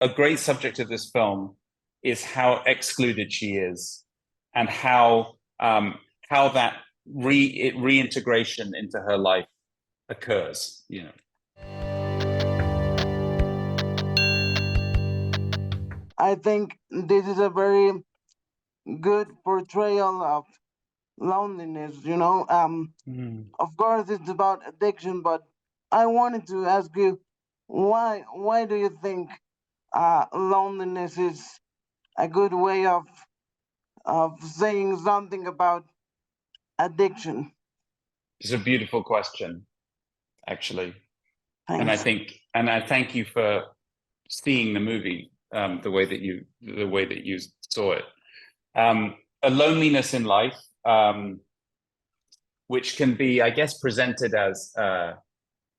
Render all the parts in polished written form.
a great subject of this film is how excluded she is, and how that reintegration into her life occurs. I think this is a very good portrayal of loneliness. Of course, it's about addiction, but I wanted to ask you, why do you think loneliness is a good way of saying something about addiction? It's a beautiful question, actually. And Thanks. I thank you for seeing the movie the way that you saw it. A loneliness in life, which can be, I guess, presented as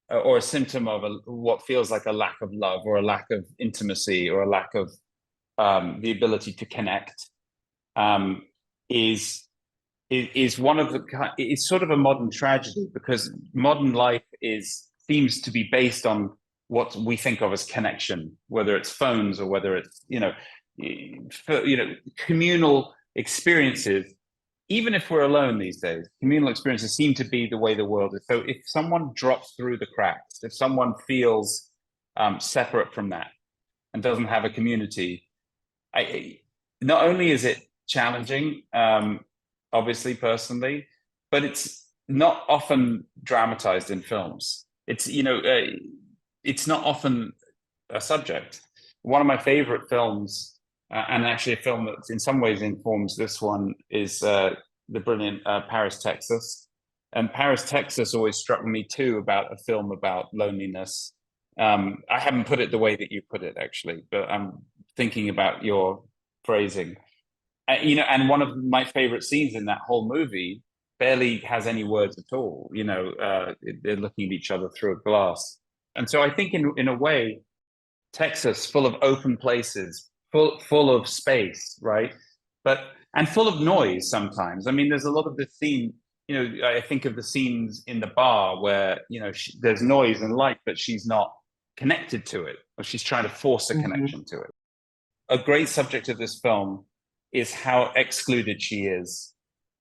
or a symptom of what feels like a lack of love, or a lack of intimacy, or a lack of the ability to connect, is one of it's sort of a modern tragedy, because modern life seems to be based on what we think of as connection, whether it's phones or whether it's communal experiences. Even if we're alone these days, communal experiences seem to be the way the world is. So if someone drops through the cracks, if someone feels separate from that and doesn't have a community, not only is it challenging, obviously personally, but it's not often dramatized in films. It's not often a subject. One of my favorite films, and actually a film that in some ways informs this one, is the brilliant Paris, Texas. And Paris, Texas always struck me too, about a film about loneliness. I haven't put it the way that you put it, actually, but I'm thinking about your phrasing. And one of my favorite scenes in that whole movie barely has any words at all. They're looking at each other through a glass. And so I think in a way, Texas, full of open places, full of space, right? And full of noise sometimes. I mean, there's a lot of this scene, I think of the scenes in the bar where, there's noise and light, but she's not connected to it, or she's trying to force a connection to it. A great subject of this film is how excluded she is,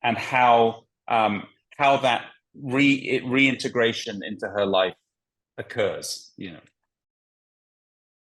and how that reintegration into her life occurs.